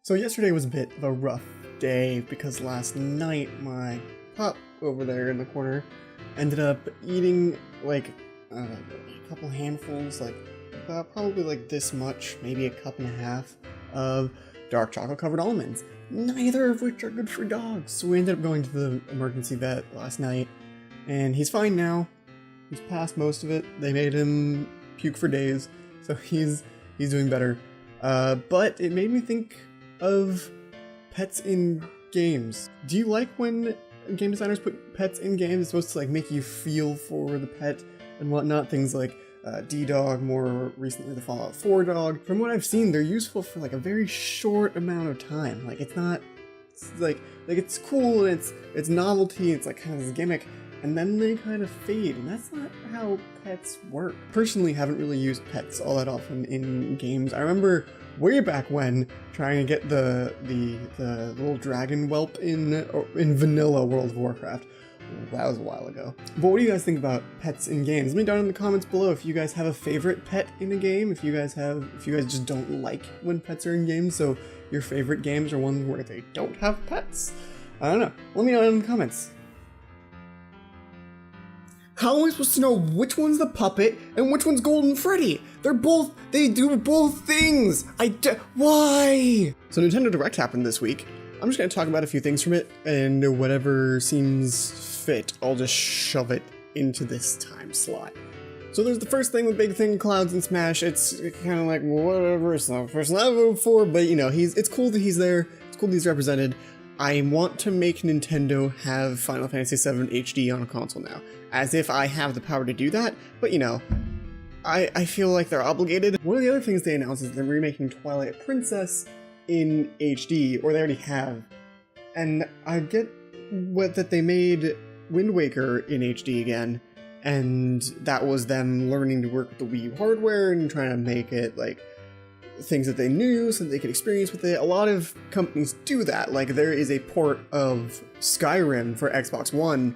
So yesterday was a bit of a rough day because last night my pup over there in the corner ended up eating like a couple handfuls, like probably like this much, maybe a cup and a half of dark chocolate covered almonds, neither of which are good for dogs. So we ended up going to the emergency vet last night and he's fine now. He's past most of it. They made him puke for days, so he's doing better. But it made me think of pets in games. Do you like when game designers put pets in games? It's supposed to like make you feel for the pet and whatnot. Things like D-Dog, more recently the Fallout 4 dog. From what I've seen, they're useful for like a very short amount of time. Like it's not, it's like it's cool and it's novelty. It's like kind of this gimmick. And then they kind of fade, and that's not how pets work. Personally, haven't really used pets all that often in games. I remember way back when trying to get the little dragon whelp in vanilla World of Warcraft. That was a while ago. But what do you guys think about pets in games? Let me down in the comments below if you guys have a favorite pet in a game, if you guys just don't like when pets are in games, so your favorite games are ones where they don't have pets. I don't know. Let me know in the comments. How am I supposed to know which one's the puppet and which one's Golden Freddy? They do both things! Why? So Nintendo Direct happened this week. I'm just gonna talk about a few things from it, and whatever seems fit, I'll just shove it into this time slot. So there's the first thing, the big thing, Clouds and Smash. It's kind of like, whatever, it's not the person I voted for, but you know, it's cool that he's there, it's cool that he's represented. I want to make Nintendo have Final Fantasy VII HD on a console now, as if I have the power to do that, but you know, I feel like they're obligated. One of the other things they announced is they're remaking Twilight Princess in HD, or they already have, and I get that they made Wind Waker in HD again, and that was them learning to work with the Wii U hardware and trying to make it like things that they knew so that they could experience with it. A lot of companies do that. Like there is a port of Skyrim for Xbox One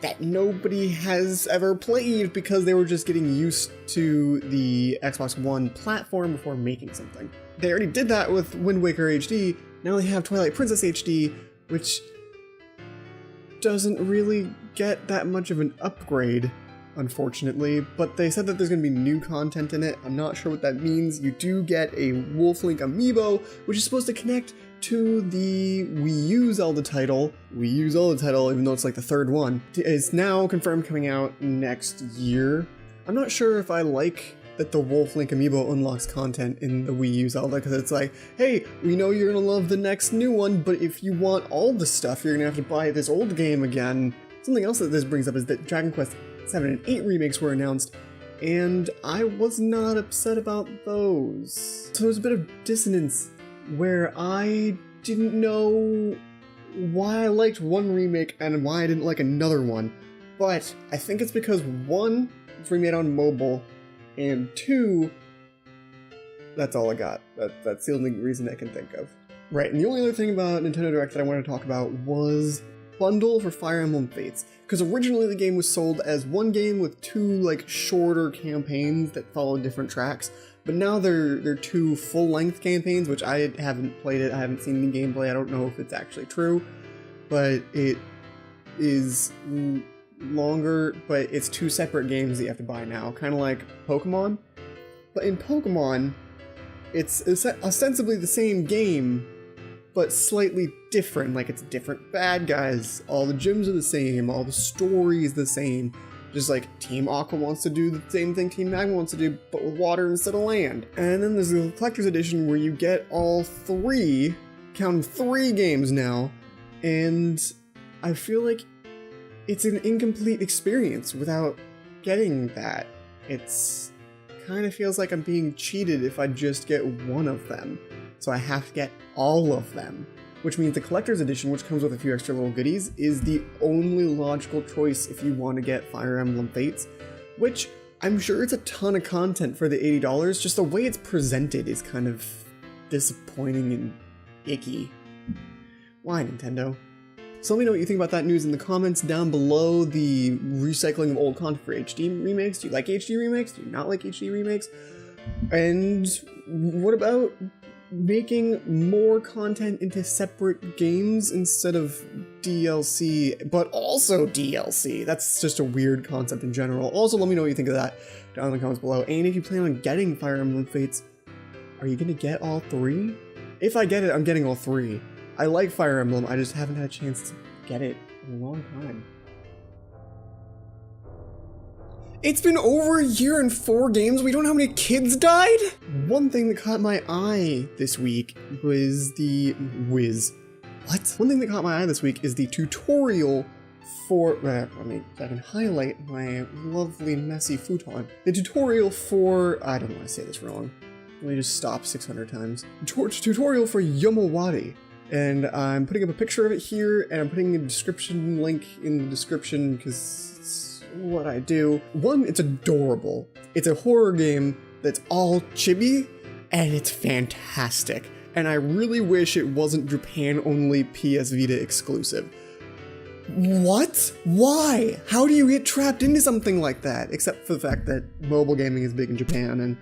that nobody has ever played because they were just getting used to the Xbox One platform before making something. They already did that with Wind Waker HD, now they have Twilight Princess HD, which doesn't really get that much of an upgrade, unfortunately, but they said that there's going to be new content in it. I'm not sure what that means. You do get a Wolf Link amiibo, which is supposed to connect to the Wii U Zelda title. Wii U Zelda title, even though it's like the third one, is now confirmed coming out next year. I'm not sure if I like that the Wolf Link amiibo unlocks content in the Wii U Zelda, because it's like, hey, we know you're going to love the next new one, but if you want all the stuff, you're going to have to buy this old game again. Something else that this brings up is that Dragon Quest 7 and 8 remakes were announced, and I was not upset about those. So there's a bit of dissonance where I didn't know why I liked one remake and why I didn't like another one. But I think it's because one, it's remade on mobile, and two, that's all I got. That's the only reason I can think of. Right, and the only other thing about Nintendo Direct that I wanted to talk about was bundle for Fire Emblem Fates, because originally the game was sold as one game with two like shorter campaigns that followed different tracks, but now they're two full-length campaigns, which I haven't played it, I haven't seen the gameplay, I don't know if it's actually true, but it is longer, but it's two separate games that you have to buy now, kind of like Pokemon. But in Pokemon, it's ostensibly the same game, but slightly different. Like, it's different bad guys, all the gyms are the same, all the story is the same. Just like Team Aqua wants to do the same thing Team Magma wants to do, but with water instead of land. And then there's the collector's edition where you get all three, count 3 games now, and I feel like it's an incomplete experience without getting that. It's kind of feels like I'm being cheated if I just get one of them. So I have to get all of them, which means the collector's edition, which comes with a few extra little goodies, is the only logical choice if you want to get Fire Emblem Fates, which I'm sure it's a ton of content for the $80, just the way it's presented is kind of disappointing and icky. Why, Nintendo? So let me know what you think about that news in the comments down below. The recycling of old content for HD remakes. Do you like HD remakes? Do you not like HD remakes? And what about making more content into separate games instead of DLC, but also DLC. That's just a weird concept in general. Also, let me know what you think of that down in the comments below. And if you plan on getting Fire Emblem Fates, are you gonna get all 3? If I get it, I'm getting all 3. I like Fire Emblem, I just haven't had a chance to get it in a long time. It's been over a year and 4 games. We don't know how many kids died? One thing that caught my eye this week was One thing that caught my eye this week is the tutorial for, if I can highlight my lovely messy futon. The tutorial for, I don't want to say this wrong. Let me just stop 600 times. Tutorial for Yomawari. And I'm putting up a picture of it here, and I'm putting a description link in the description because what I do. One, it's adorable. It's a horror game that's all chibi, and it's fantastic. And I really wish it wasn't Japan-only PS Vita exclusive. What? Why? How do you get trapped into something like that? Except for the fact that mobile gaming is big in Japan, and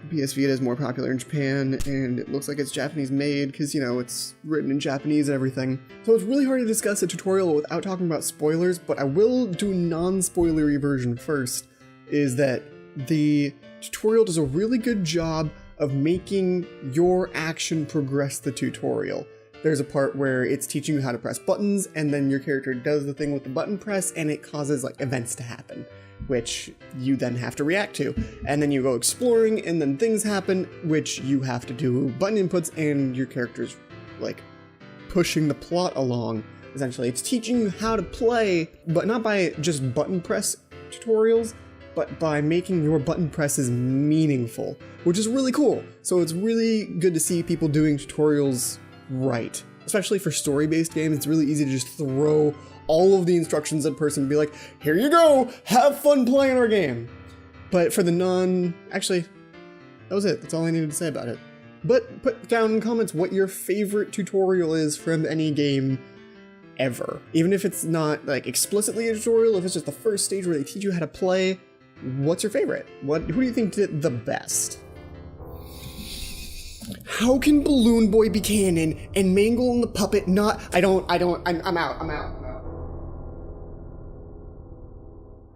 PS Vita is more popular in Japan, and it looks like it's Japanese made because, you know, it's written in Japanese and everything. So it's really hard to discuss a tutorial without talking about spoilers, but I will do non-spoilery version first, is that the tutorial does a really good job of making your action progress the tutorial. There's a part where it's teaching you how to press buttons, and then your character does the thing with the button press, and it causes like events to happen, which you then have to react to. And then you go exploring, and then things happen, which you have to do button inputs, and your character's like pushing the plot along. Essentially, it's teaching you how to play, but not by just button press tutorials, but by making your button presses meaningful, which is really cool. So it's really good to see people doing tutorials right. Especially for story-based games, it's really easy to just throw all of the instructions at a person and be like, here you go, have fun playing our game. But for the actually, that was it. That's all I needed to say about it. But put down in the comments what your favorite tutorial is from any game ever. Even if it's not like explicitly a tutorial, if it's just the first stage where they teach you how to play, what's your favorite? Who do you think did the best? How can Balloon Boy be canon and Mangle and the Puppet not? I'm out.